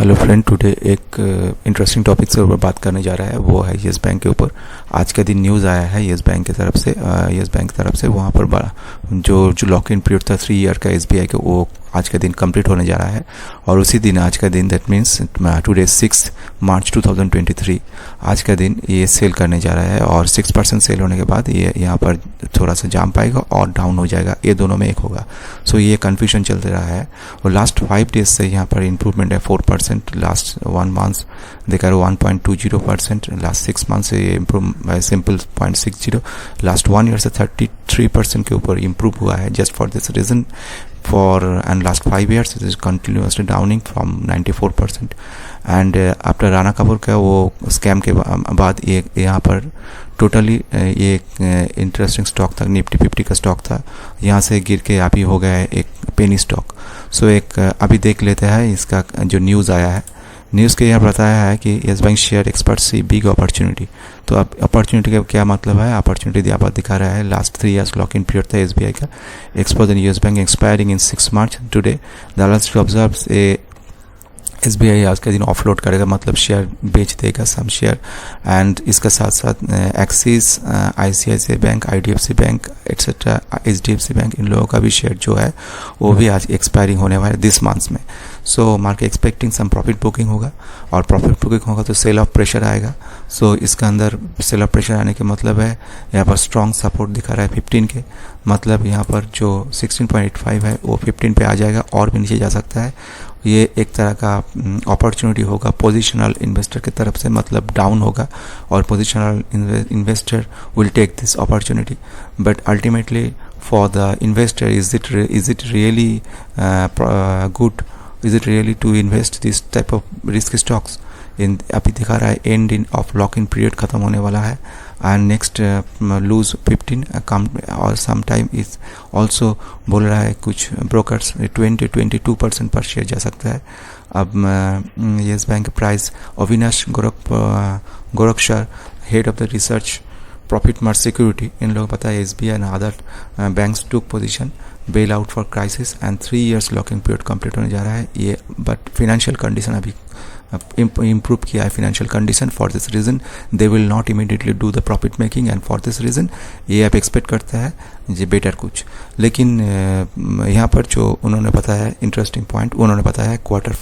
Hello friend, today एक interesting topic से ऊपर बात करने जा रहा है। वो है येस बैंक के ऊपर। आज के दिन न्यूज़ आया है येस बैंक की तरफ से वहाँ पर बड़ा जो लॉक इन पीरियड था 3 ईयर का एसबीआई का, वो आज का दिन कंप्लीट होने जा रहा है। और उसी दिन आज का दिन, दैट मीन्स टुडे 6 मार्च 2023, आज का दिन ये सेल करने जा रहा है। और 6% सेल होने के बाद ये यहाँ पर थोड़ा सा जाम पाएगा और डाउन हो जाएगा, ये दोनों में एक होगा। सो ये कन्फ्यूजन चलते रहा है। और लास्ट 5 डेज से यहाँ पर इम्प्रूवमेंट है 4%, लास्ट 1 मंथ देखा 1.20%, लास्ट 6 मंथ से ये इम्प्रूव सिंपल 0.60, लास्ट 1 ईयर से 33% के ऊपर इम्प्रूव हुआ है। Just for this reason and last 5 years it is continuously downing from 94%। and after Rana Kapoor का वो स्कैम के बाद ये यहाँ पर टोटली ये एक इंटरेस्टिंग स्टॉक था, निफ्टी 50 का स्टॉक था, यहाँ से गिर के अभी हो गया है एक पेनी स्टॉक। सो एक अभी देख लेते हैं इसका जो न्यूज़ आया है। न्यूज़ के यहाँ बताया है कि येस बैंक शेयर एक्सपर्ट सी बिग अपॉर्चुनिटी। तो अब अपॉर्चुनिटी का क्या मतलब है? अपॉर्चुनिटी यहाँ पर दिखा रहा है। Last 3 years lock in period था एसबीआई का। Expert in yes bank expiring in 6 March today that observes A SBI आज का दिन ऑफलोड करेगा, मतलब शेयर बेच देगा सम शेयर। एंड इसका साथ साथ Axis, ICICI bank, IDFC bank etcetera, HDFC bank, इन लोगों का भी शेयर जो है वो भी आज एक्सपायरिंग होने वाला है दिस मंथ में। So market expecting some profit booking होगा, और प्रॉफिट बुकिंग होगा तो सेल ऑफ प्रेशर आएगा। सो इसका अंदर सेल ऑफ प्रेशर आने के मतलब है यहाँ पर स्ट्रॉन्ग सपोर्ट दिखा रहा है 15 के, मतलब यहाँ पर जो 16.85 है वो 15 पे आ जाएगा और भी नीचे जा सकता है। ये एक तरह का अपॉर्चुनिटी होगा पोजिशनल इन्वेस्टर की तरफ से, मतलब डाउन होगा और positional investor will take this opportunity. But ultimately for the investor is it really good, is it really to invest this type of risk stocks in? अभी दिखा रहा है and in of lock in period ख़त्म होने वाला है and next loose 15 account. और some time is also बोल रहा है कुछ ब्रोकर्स 22% पर शेयर जा सकता है। अब Yes Bank price Avinash Gorakshakar, head of the research Profit Mart security, इन लोगों को पता है SBI and other banks took position bail out for crisis and 3 years locking period complete होने जा रहा है ये। बट फिनेंशियल कंडीशन अभी इम्प्रूव किया है financial condition. For this reason they will not immediately do the profit making and for this reason ये आप एक्सपेक्ट करता है ये बेटर कुछ। लेकिन यहाँ पर जो उन्होंने बताया है इंटरेस्टिंग पॉइंट, उन्होंने बताया है क्वार्टर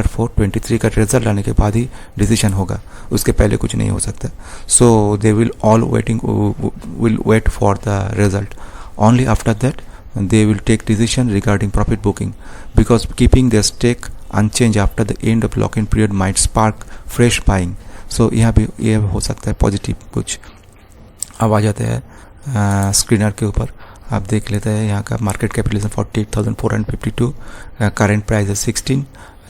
फोर 23 का रिजल्ट आने के बाद ही डिसीजन होगा, उसके पहले कुछ नहीं हो सकता। So they will will wait for the result, only after that they will take decision regarding profit booking, because keeping their stake unchanged after the end of lock-in period might spark fresh buying। so यहाँ भी ये हो सकता है positive कुछ। अब आ जाते हैं स्क्रीनर के ऊपर, आप देख लेते हैं यहाँ का मार्केट कैपिटलाइजेशन 48,452, करेंट प्राइस है 16,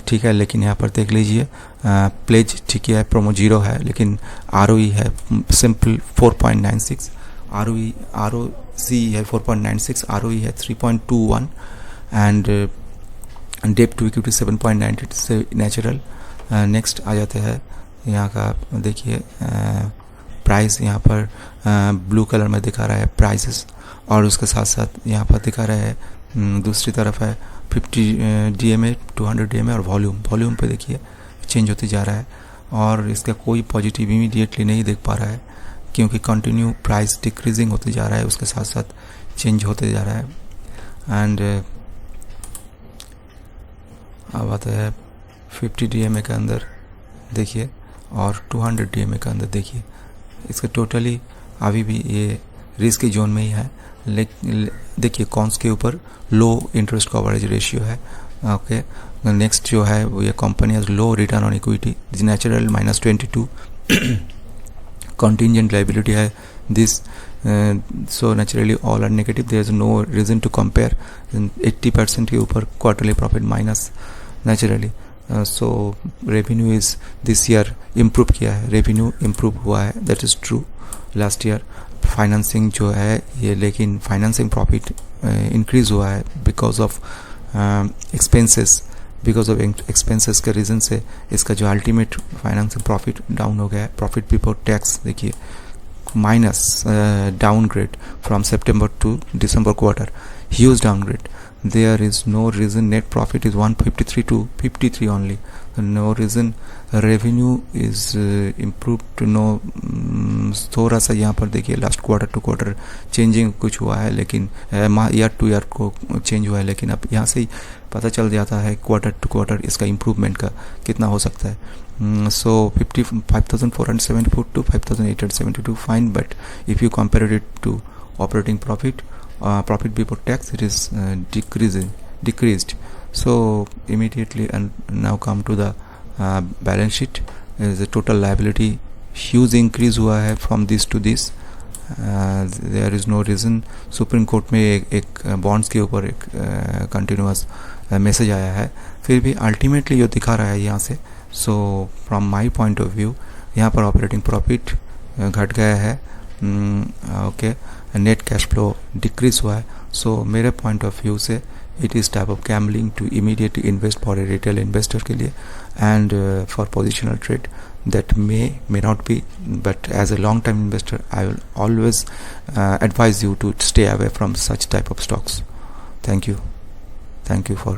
ठीक है। लेकिन यहाँ पर देख लीजिए प्लेज ठीक है, प्रोमो 0 है, लेकिन आरओई है सिंपल 4.96, ROC है 4.96, ROE है 3.21 एंड डेट टू इक्विटी 7.98 से नेचुरल। नेक्स्ट आ जाते हैं यहाँ का, देखिए प्राइस यहाँ पर ब्लू कलर में दिखा रहा है प्राइसेस, और उसके साथ साथ यहाँ पर दिखा रहा है दूसरी तरफ है 50 DMA, 200 DMA और वॉल्यूम पे देखिए चेंज होते जा रहा है। और इसका कोई पॉजिटिव इमीडिएटली नहीं देख पा रहा है, क्योंकि कंटिन्यू प्राइस डिक्रीजिंग होते जा रहा है, उसके साथ साथ चेंज होते जा रहा है। एंड अब आता है 50 DMA के अंदर देखिए और 200 DMA के अंदर देखिए, इसका टोटली अभी भी ये रिस्क की जोन में ही है। लेकिन देखिए कॉन्स के ऊपर लो इंटरेस्ट कवरेज रेशियो है, ओके। नेक्स्ट जो है वो ये company has low return on equity, natural -22, contingent liability है this, so naturally all are negative, there is no reason to compare 80% के ऊपर quarterly profit minus naturally। so revenue is this year improve किया है, revenue improve हुआ है, that is true last year। Financing जो है ये, लेकिन फाइनेंसिंग प्रॉफिट इंक्रीज हुआ है बिकॉज ऑफ एक्सपेंसेस के रीज़न से इसका जो अल्टीमेट फाइनेंसिंग प्रॉफिट डाउन हो गया है। प्रॉफिट बिफोर टैक्स देखिए minus downgrade from September to December quarter, huge downgrade. there is no reason. Net profit is 153 to 53 only. No reason. Revenue is improved to no, थोड़ा सा यहाँ पर देखिए last quarter to quarter changing कुछ हुआ है, लेकिन ईयर टू ईयर को चेंज हुआ है, लेकिन अब यहाँ से ही पता चल जाता है क्वार्टर टू क्वार्टर इसका इम्प्रूवमेंट का कितना हो सकता है. So 55,474 to 5,872 fine, but if you compare it to operating profit, profit before tax, it is decreased. So immediately, and now come to the balance sheet. Is the total liability huge increase हुआ है from this to this. There is no reason. Supreme court में एक bonds के ऊपर एक continuous message आया है, फिर भी अल्टीमेटली जो दिखा रहा है यहाँ से. So from my point of view यहाँ पर ऑपरेटिंग प्रॉफिट घट गया है, okay, net cash flow decrease हुआ है. सो मेरे पॉइंट ऑफ व्यू से it is type of gambling to immediately invest for a retail investor के लिए and for positional trade. That may not be, but as a long time investor I will always advise you to stay away from such type of stocks. Thank you for